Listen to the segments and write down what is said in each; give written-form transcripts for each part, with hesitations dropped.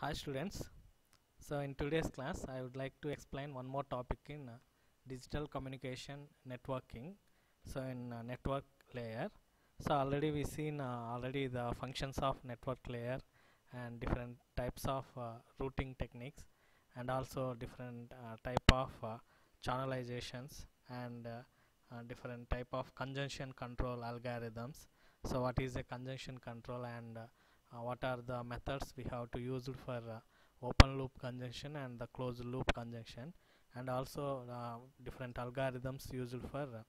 Hi students. So in today's class I would like to explain one more topic in digital communication networking. So in network layer. So already we seen already the functions of network layer and different types of routing techniques and also different type of channelizations and different type of conjunction control algorithms. So what is a conjunction control and what are the methods we have to use for open loop conjunction and the closed loop conjunction, and also different algorithms used for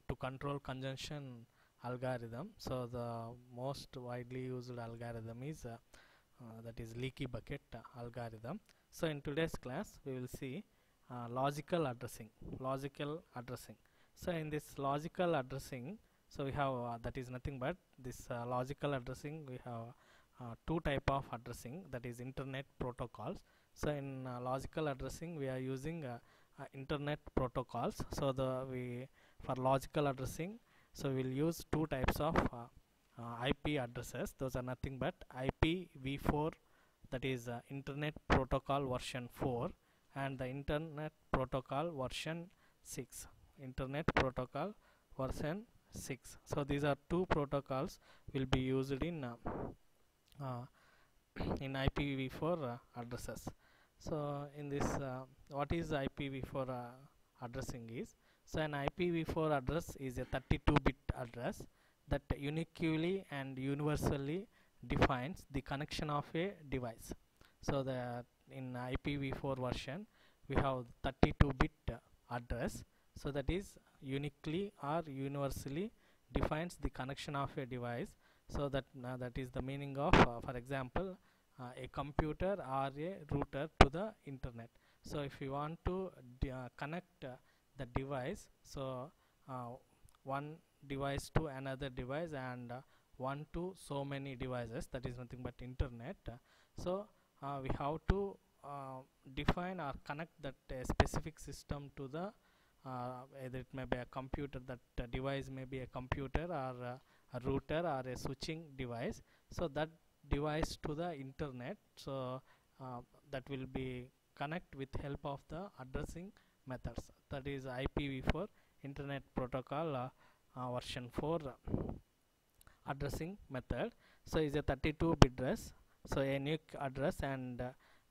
to control conjunction algorithm. So the most widely used algorithm is that is leaky bucket algorithm. So in today's class we will see logical addressing. So in this logical addressing, so we have that is nothing but this logical addressing. We have two type of addressing, that is internet protocols. So in logical addressing we are using internet protocols. So the we for logical addressing, so we'll use two types of IP addresses. Those are nothing but IPv4, that is internet protocol version 4, and the internet protocol version 6. So these are two protocols will be used in uh, in IPv4 addresses. So in this what is IPv4 addressing is, so an IPv4 address is a 32-bit address that uniquely and universally defines the connection of a device. So the in IPv4 version we have 32-bit address, so that is uniquely or universally defines the connection of a device. So that that is the meaning of for example a computer or a router to the internet. So if you want to connect the device, so one device to another device and one to so many devices, that is nothing but internet. So we have to define or connect that specific system to the either it may be a computer, that device may be a computer or a router or a switching device. So that device to the internet, so that will be connect with help of the addressing methods, that is IPv4 internet protocol version 4 addressing method. So is a 32-bit address, so a unique address, and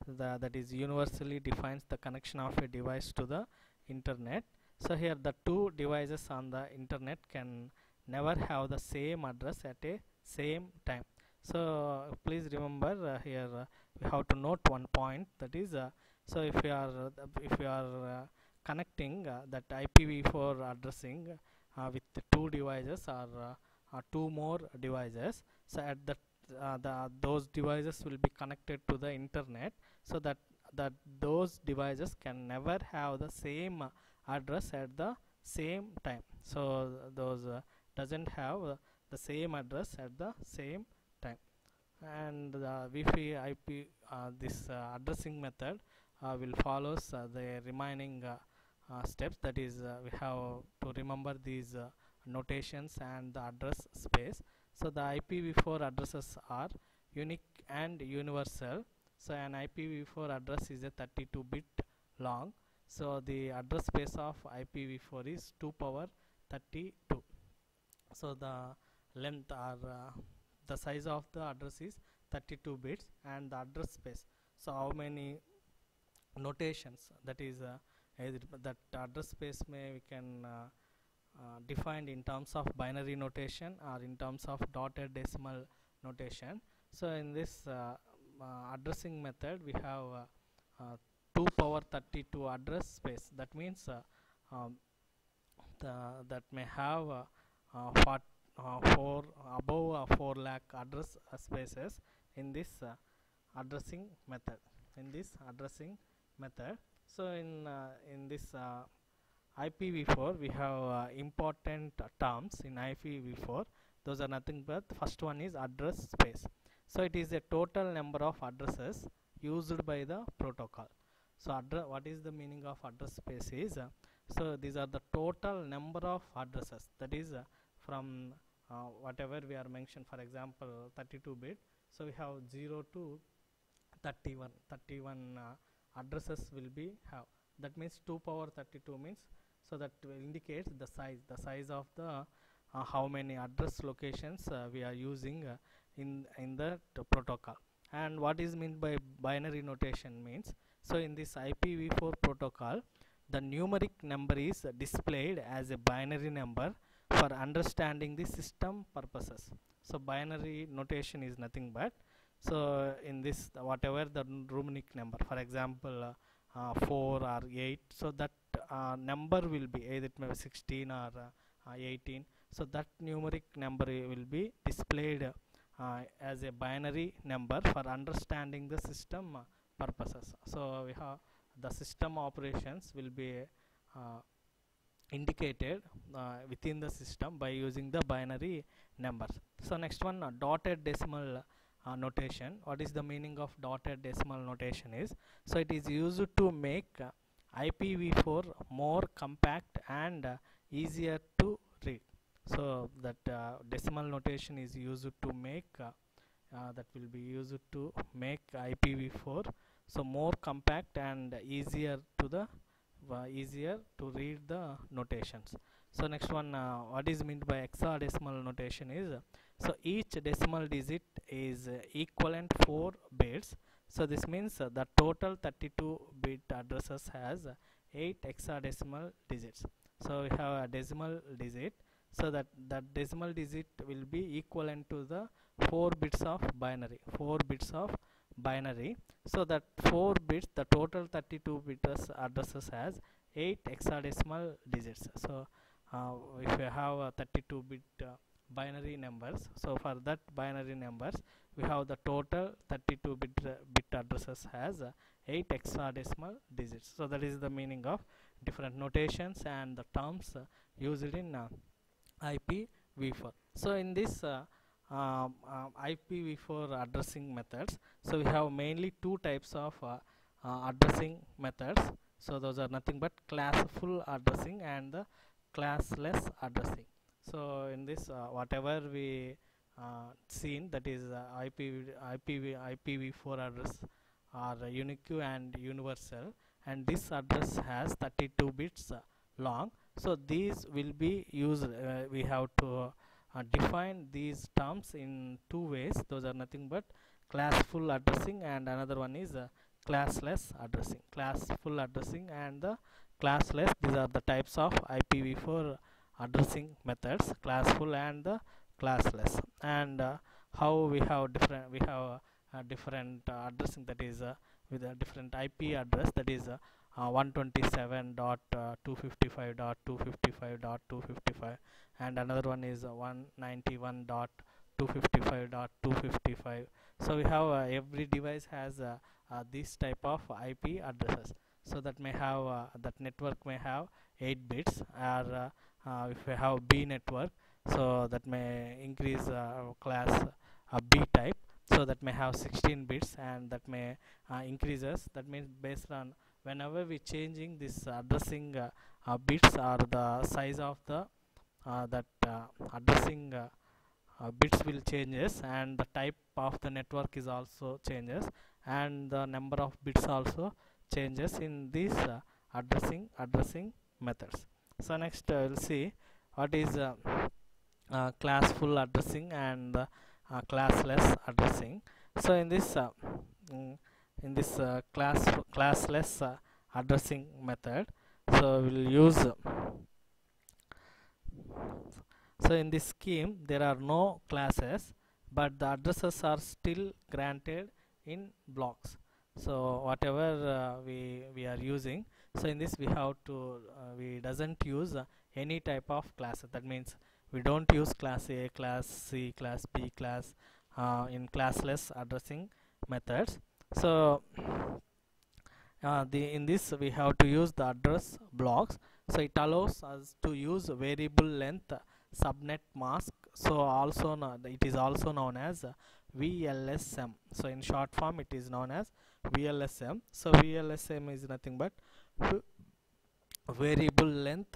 that is universally defines the connection of a device to the internet. So here the two devices on the internet can never have the same address at a same time. So please remember here we have to note one point, that is so if you are connecting that IPv4 addressing with the two devices or two more devices, so at that those devices will be connected to the internet, so that those devices can never have the same address at the same time. So those doesn't have the same address at the same time. And the Wi-Fi IP this addressing method will follows the remaining steps, that is we have to remember these notations and the address space. So the IPv4 addresses are unique and universal. So an IPv4 address is a 32-bit long. So the address space of IPv4 is 2 power 32. So the length or the size of the address is 32 bits, and the address space, so how many notations, that is either that address space may we can defined in terms of binary notation or in terms of dotted decimal notation. So in this addressing method we have 2 power 32 address space. That means um, that may have four above 4 lakh address spaces in this addressing method. So in this IPv4 we have important terms in IPv4. Those are nothing but first one is address space. So it is a total number of addresses used by the protocol. So what is the meaning of address space is so these are the total number of addresses, that is from whatever we are mentioned, for example 32 bit, so we have 0 to 31 addresses will be have. That means 2 power 32 means, so that indicates the size of the how many address locations we are using in the protocol. And what is meant by binary notation means, so in this IPv4 protocol, the numeric number is displayed as a binary number for understanding the system purposes. So binary notation is nothing but, so in this whatever the numeric number, for example 4 or 8, so that number will be either it may be 16 or 18, so that numeric number will be displayed as a binary number for understanding the system purposes. So we have the system operations will be indicated within the system by using the binary numbers. So next one, dotted decimal notation. What is the meaning of dotted decimal notation is, so it is used to make IPv4 more compact and easier to read. So that decimal notation is used to make that will be used to make IPv4 so more compact and easier to read the notations. So next one, what is meant by hexadecimal notation is, so each decimal digit is equivalent 4 bits. So this means the total 32 bit addresses has 8 hexadecimal digits. So we have a decimal digit, so that decimal digit will be equivalent to the 4 bits of binary, so that 4 bits, the total 32 bits addresses has 8 hexadecimal digits. So if we have a 32 bit binary numbers, so for that binary numbers we have the total 32 bit addresses has 8 hexadecimal digits. So that is the meaning of different notations and the terms used in IPv4. So in this IPv4 addressing methods, so we have mainly two types of addressing methods. So those are nothing but classful addressing and the classless addressing. So in this whatever we seen, that is IPv4 address are unique and universal, and this address has 32 bits long. So these will be used, we have to define these terms in two ways. Those are nothing but classful addressing and another one is classless addressing. Classful addressing and the classless, these are the types of IPv4 addressing methods, classful and the classless. And how we have different addressing, that is with a different IP address, that is 127.255.255.255, and another one is 191.255.255. So we have every device has this type of IP addresses. So that may have that network may have 8 bits, or if we have B network, so that may increase class B type, so that may have 16 bits, and that may increases, that means based on whenever we changing this addressing bits or the size of the that addressing bits will changes, and the type of the network is also changes, and the number of bits also changes in these addressing methods. So next we'll see what is classful addressing and classless addressing. So in this classless addressing method, so we'll use so in this scheme there are no classes, but the addresses are still granted in blocks. So whatever we are using, so in this we have to we doesn't use any type of class. That means we don't use class A, class C, class B, class in classless addressing methods. So in this we have to use the address blocks. So it allows us to use variable length subnet mask. So also it is also known as VLSM. So in short form it is known as VLSM. So VLSM is nothing but variable length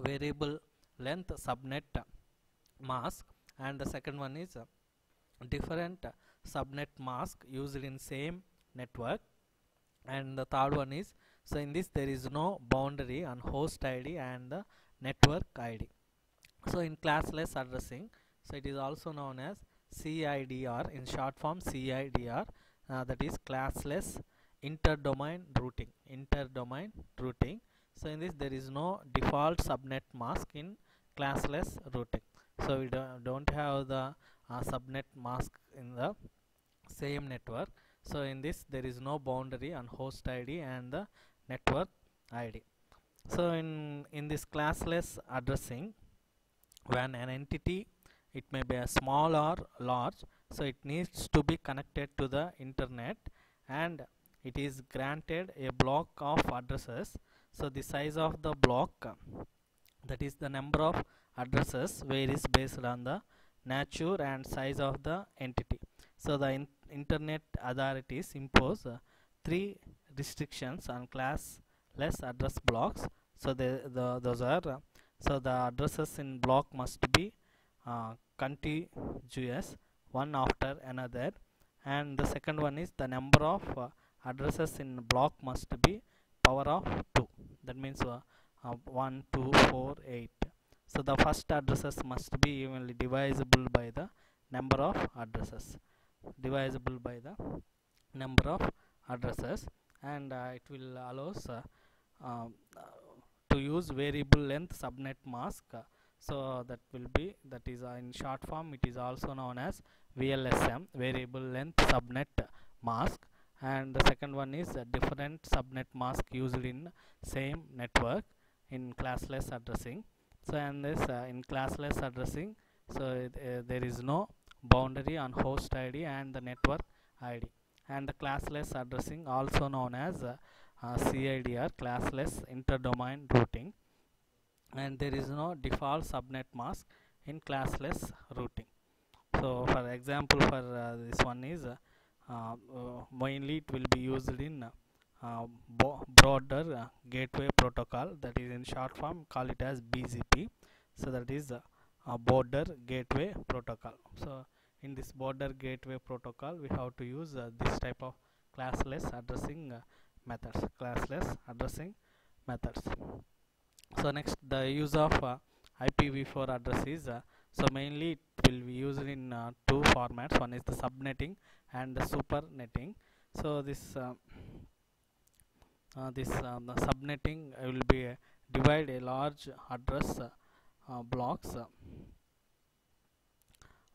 variable length subnet mask, and the second one is different subnet mask used in same network, and the third one is, so in this there is no boundary on host id and the network id. So in classless addressing, so it is also known as CIDR, in short form CIDR, that is classless interdomain routing. Interdomain routing. So in this there is no default subnet mask in classless routing. So we don't have the subnet mask in the same network. So in this there is no boundary on host ID and the network ID. So in this classless addressing, when an entity, it may be a small or large, so it needs to be connected to the internet, and it is granted a block of addresses. So the size of the block, that is the number of addresses, varies based on the nature and size of the entity. So the internet authorities impose three restrictions on classless address blocks. So those are so the addresses in block must be contiguous, one after another, and the second one is the number of addresses in block must be power of 2. That means 1, 2, 4, 8. So the first addresses must be evenly divisible by the number of addresses, divisible by the number of addresses, and it will allows uh, to use variable length subnet mask. So that will be, that is in short form it is also known as VLSM, variable length subnet mask, and the second one is a different subnet mask used in same network in classless addressing. So and this in classless addressing, so there is no boundary on host ID and the network ID, and the classless addressing also known as CIDR, classless interdomain routing, and there is no default subnet mask in classless routing. So for example, for this one is mainly it will be used in broader gateway protocol, that is in short form call it as BGP. So that is border gateway protocol. So in this border gateway protocol we have to use this type of classless addressing methods, classless addressing methods. So next, the use of IPv4 address is so mainly it will be used in two formats. One is the subnetting and the supernetting. So this the subnetting will be divide a large address blocks,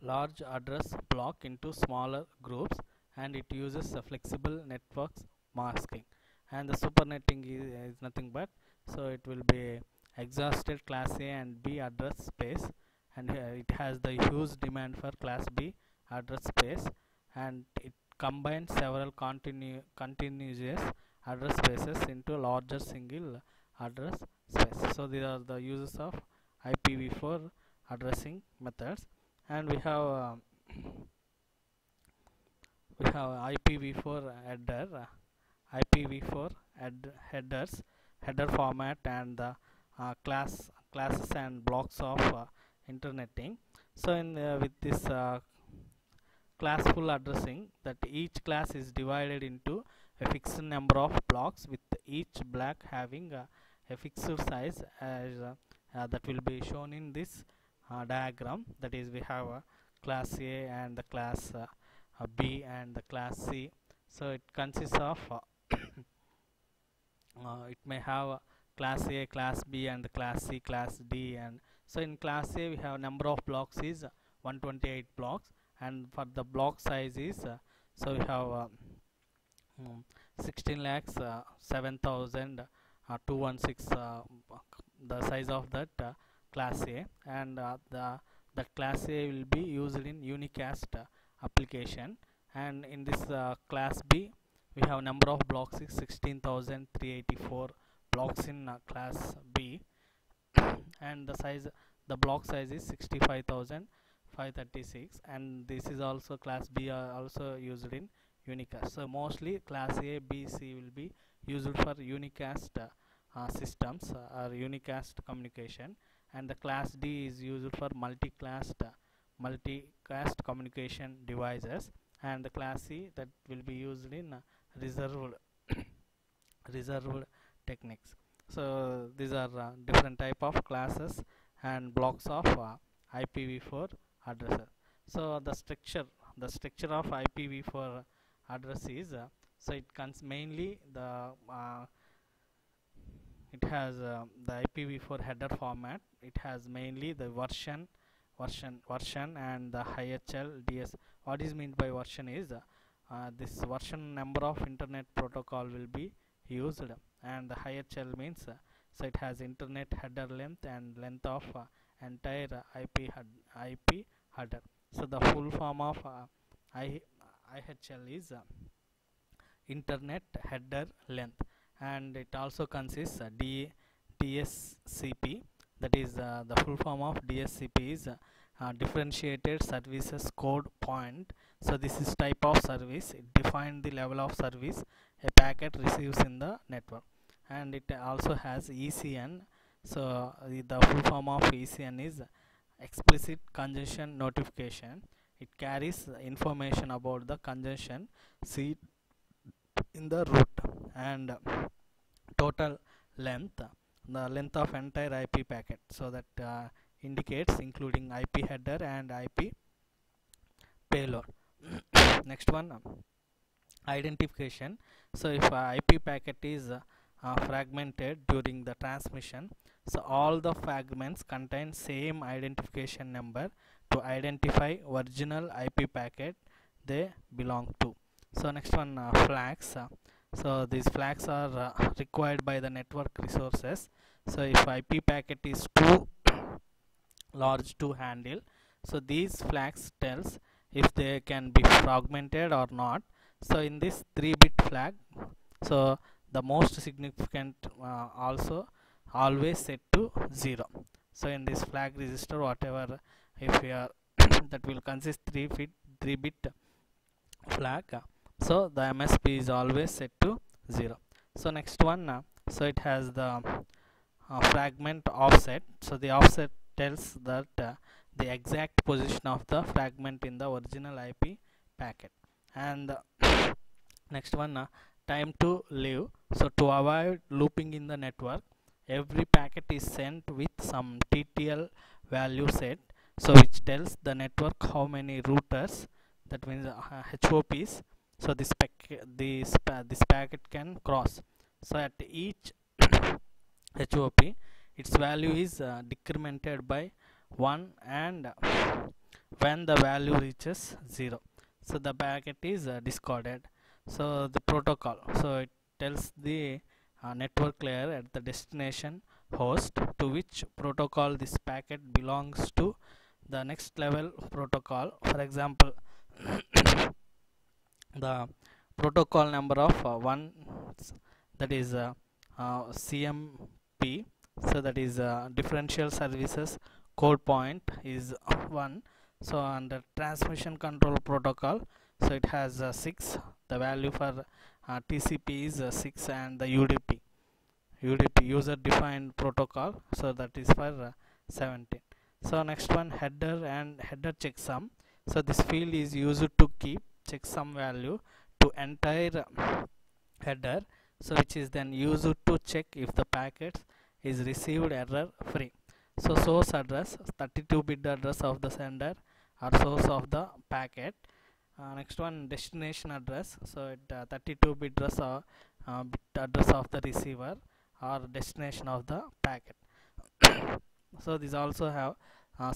large address block into smaller groups, and it uses flexible networks masking. And the supernetting is nothing but, so it will be exhausted class A and B address space, and it has the huge demand for class B address space, and it combines several continuous address spaces into larger single address space. So these are the uses of IPv4 addressing methods, and we have IPv4 header, IPv4 headers, header format, and the classes and blocks of interneting. So in with this classful addressing, that each class is divided into a fixed number of blocks, with each block having a fixed size, as that will be shown in this diagram. That is, we have class A and the class B and the class C. So it consists of it may have class A, class B, and the class C, class D. And so in class A we have number of blocks is 128 blocks, and for the block size is so we have 16 lakhs 7,216 the size of that class A, and the class A will be used in unicast application. And in this class B we have number of blocks is 16,384 blocks in class B, and the block size is 65,536, and this is also class B also used in unicast. So mostly class A, B, C will be used for unicast systems are unicast communication, and the class D is used for multicast communication devices, and the class C that will be used in reserved reserved techniques. So these are different type of classes and blocks of IPv4 addresses. So the structure of IPv4 address is so it comes mainly it has the IPv4 header format. It has mainly the version and the IHL DS. What is meant by version is this version number of internet protocol will be used, and the IHL means so it has internet header length and length of entire IP header. So the full form of IHL is internet header length, and it also consists DSCP, that is the full form of DSCP is differentiated services code point. So this is type of service. It defines the level of service a packet receives in the network, and it also has ECN. So the full form of ECN is explicit congestion notification. It carries information about the congestion seat in the root, and total length, the length of entire IP packet. So that indicates including IP header and IP payload. Next one, identification. So if IP packet is fragmented during the transmission, so all the fragments contain same identification number to identify original IP packet they belong to. So next one, flags. So these flags are required by the network resources. So if IP packet is too large to handle, so these flags tells if they can be fragmented or not. So in this 3-bit flag, so the most significant also always set to 0. So in this flag register, whatever if we are that will consist 3-bit flag, so the MSB is always set to 0. So next one, so it has the fragment offset. So the offset tells that the exact position of the fragment in the original IP packet. And next one, time to live. So to avoid looping in the network, every packet is sent with some TTL value set, so which tells the network how many routers, that means HOPs, so this packet can cross. So at each HOP, its value is decremented by 1, and when the value reaches 0, so the packet is discarded. So the protocol, so it tells the network layer at the destination host to which protocol this packet belongs to, the next level protocol. For example, the protocol number of 1, that is CMP, so that is differential services code point is 1. So under transmission control protocol, so it has 6, the value for TCP is 6, and the UDP user defined protocol, so that is for 17. So next one, header and header checksum. So this field is used to keep checksum value to entire header, so which is then used to check if the packet is received error free. So source address, 32-bit address of the sender or source of the packet. Next one, destination address. So it 32-bit address of the receiver or destination of the packet. So these also have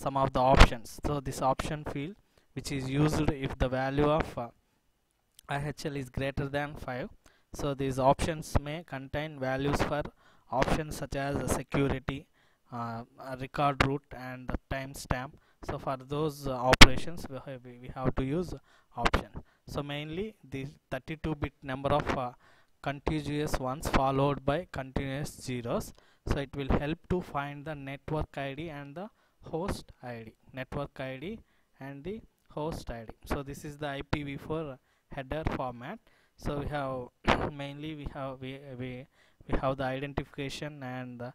some of the options. So this option field, which is used if the value of IHL is greater than 5. So these options may contain values for options such as security, record route, and timestamp. So for those operations, we have to use option. So mainly the 32-bit number of contiguous ones followed by continuous zeros. So it will help to find the network ID and the host ID. Network ID and the host ID. So this is the IPv4 header format. So we have mainly we we have the identification and the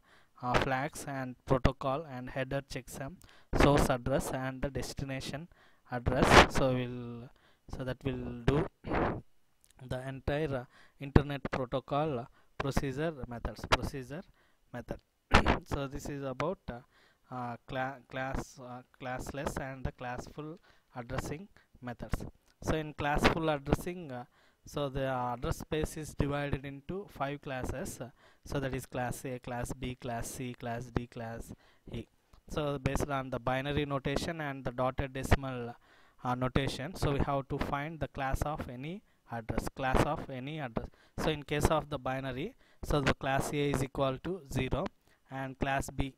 flags and protocol and header checksum, source address and the destination address. So that will do the entire internet protocol procedure method. So this is about classless and the classful addressing methods. So in classful addressing, so the address space is divided into 5 classes. So that is class A, class B, class C, class D, class E. So based on the binary notation and the dotted decimal notation, so we have to find the class of any address. So in case of the binary, so the class A is equal to 0, and class B,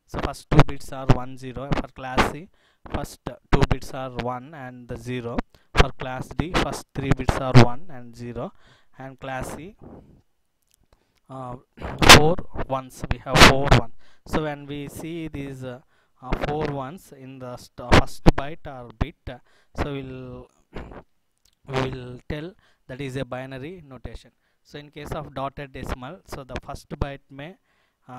so first 2 bits are 1 0. For class C, first 2 bits are 1 and the 0. For class D, first 3 bits are 1 and 0, and class C, 4 ones. We have 4 1. So when we see these 4 ones in the first byte or bit, so we will tell that is a binary notation. So in case of dotted decimal, so the first byte may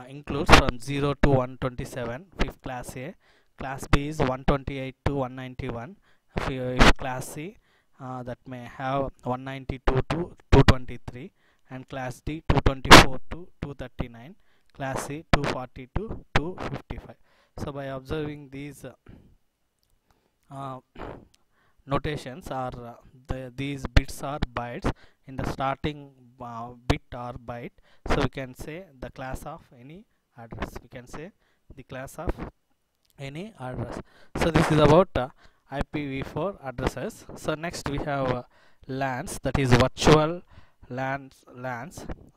includes from 0 to 127 if class A, class B is 128 to 191, if class C, that may have 192 to 223, and class D 224 to 239, class C 240 to 255. So by observing these notations, are these bits are bytes in the starting bit or byte, so we can say the class of any address. So this is about IPv4 addresses. So next we have LANs, that is virtual LANs.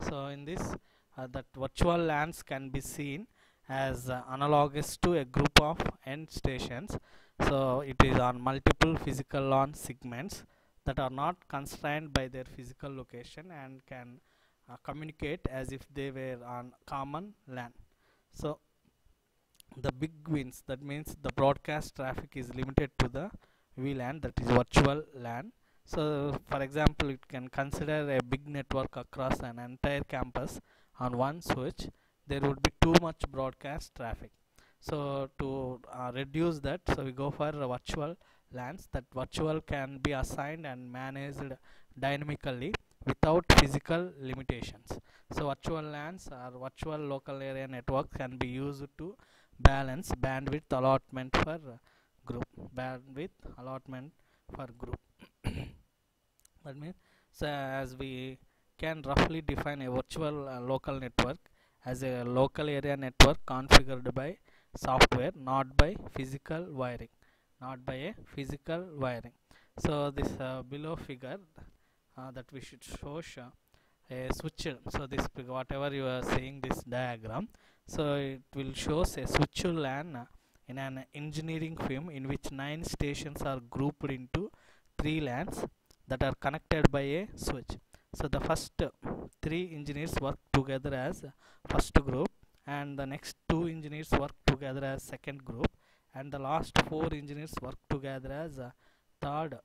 So in this, that virtual LANs can be seen as analogous to a group of end stations. So it is on multiple physical LAN segments that are not constrained by their physical location and can communicate as if they were on common LAN. So the big wins, that means the broadcast traffic is limited to the VLAN, that is virtual LAN. So for example, it can consider a big network across an entire campus on one switch. There would be too much broadcast traffic. So to reduce that, so we go for virtual LANs. That virtual can be assigned and managed dynamically without physical limitations. So virtual LANs or virtual local area network can be used to balance bandwidth allotment for group. That means, so as we can roughly define a virtual local network as a local area network configured by software, not by physical wiring. So this below figure that we should show a switch. So this whatever you are seeing this diagram, so it will shows a switch LAN in an engineering film in which 9 stations are grouped into 3 LANs that are connected by a switch. So the first 3 engineers work together as first group, and the next 2 engineers work together as second group, and the last 4 engineers work together as a third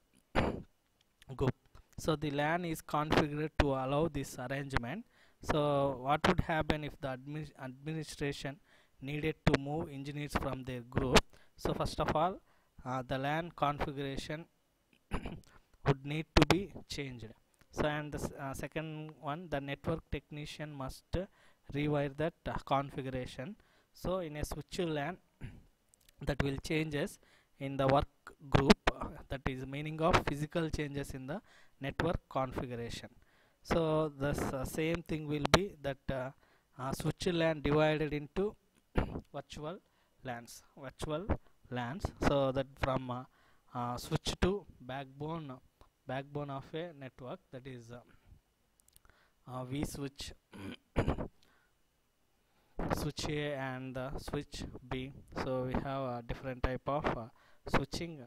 group. So the LAN is configured to allow this arrangement. So what would happen if the administration needed to move engineers from their group? So first of all, the LAN configuration would need to be changed. So and the second one, the network technician must rewire that configuration. So in a switch LAN, that will changes in the work group, that is meaning of physical changes in the network configuration. So the same thing will be that switch LAN divided into virtual LANs. So that from switch to backbone of a network, that is V switch switch A and switch B. So we have a different type of switching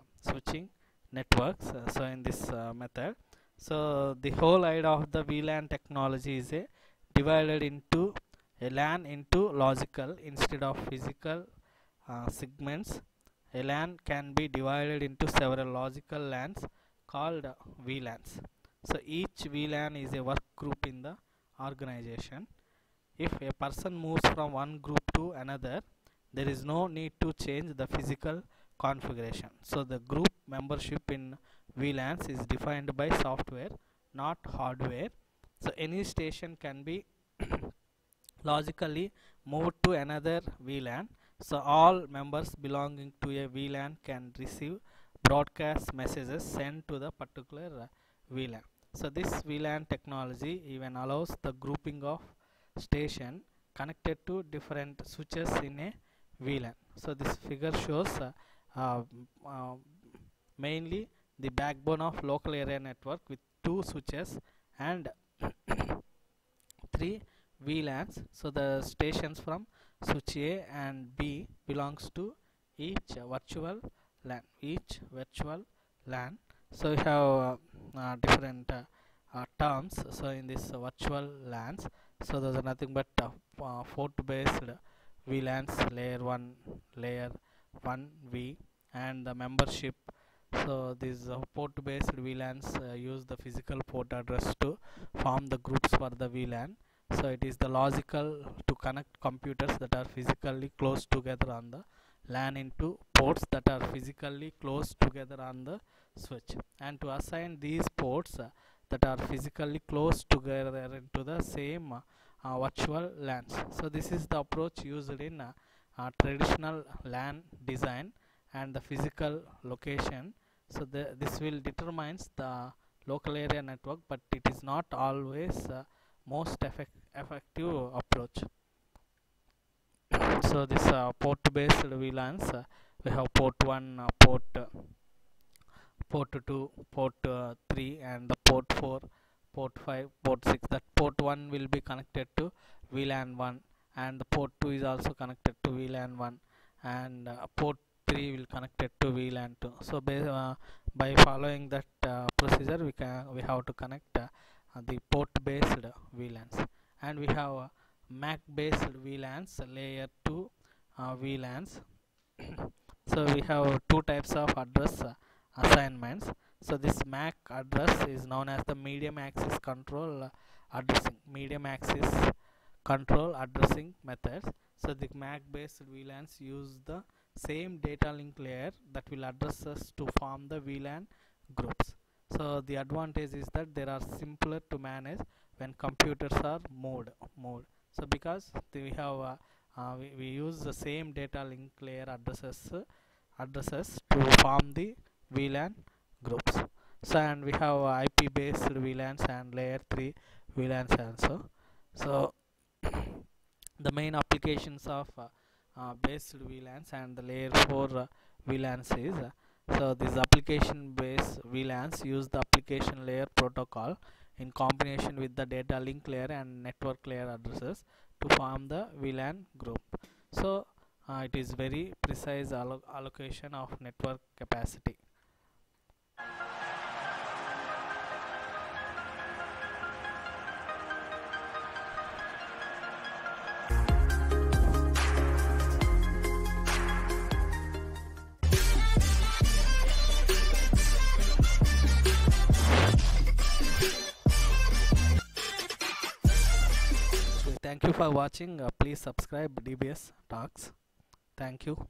networks. So in this method, so the whole idea of the VLAN technology is divided into a LAN into logical instead of physical segments. A LAN can be divided into several logical LANs called VLANs. So each VLAN is a work group in the organization. If a person moves from one group to another, there is no need to change the physical configuration. So the group membership in VLANs is defined by software, not hardware. So any station can be logically moved to another VLAN. So all members belonging to a VLAN can receive broadcast messages sent to the particular VLAN. So this VLAN technology even allows the grouping of station connected to different switches in a VLAN. So this figure shows uh, uh, mainly the backbone of local area network with 2 switches and 3 VLANs. So the stations from switch A and B belongs to each virtual LAN. So we have different terms. So in this virtual LANs, so those are nothing but port-based VLANs, layer 1, layer 1V, and the membership. So these port-based VLANs use the physical port address to form the groups for the VLAN. So it is the logical to connect computers that are physically close together on the LAN into ports that are physically close together on the switch, and to assign these ports that are physically close together into the same virtual LANs. So this is the approach used in traditional LAN design and the physical location. So this will determines the local area network, but it is not always most effective approach. So this port based VLANs, we have port 1, port 2, port 3, and the port 4, port 5, port 6. That port 1 will be connected to VLAN 1, and the port 2 is also connected to VLAN 1, and port 3 will connected to VLAN 2. So by following that procedure, we have to connect the port based VLANs, and we have MAC based VLANs, layer 2 VLANs. So we have 2 types of address assignments. So this MAC address is known as the medium access control addressing methods. So the MAC based VLANs use the same data link layer that will address us to form the VLAN groups. So the advantage is that they are simpler to manage when computers are moved. So because we have we use the same data link layer addresses to form the VLAN groups. So and we have IP based VLANs and layer 3 VLANs also. So the main applications of based VLANs and the layer 4 VLANs is so these application based VLANs use the application layer protocol in combination with the data link layer and network layer addresses to form the VLAN group. So it is very precise allocation of network capacity. Thank you for watching. Please subscribe DBS Talks. Thank you.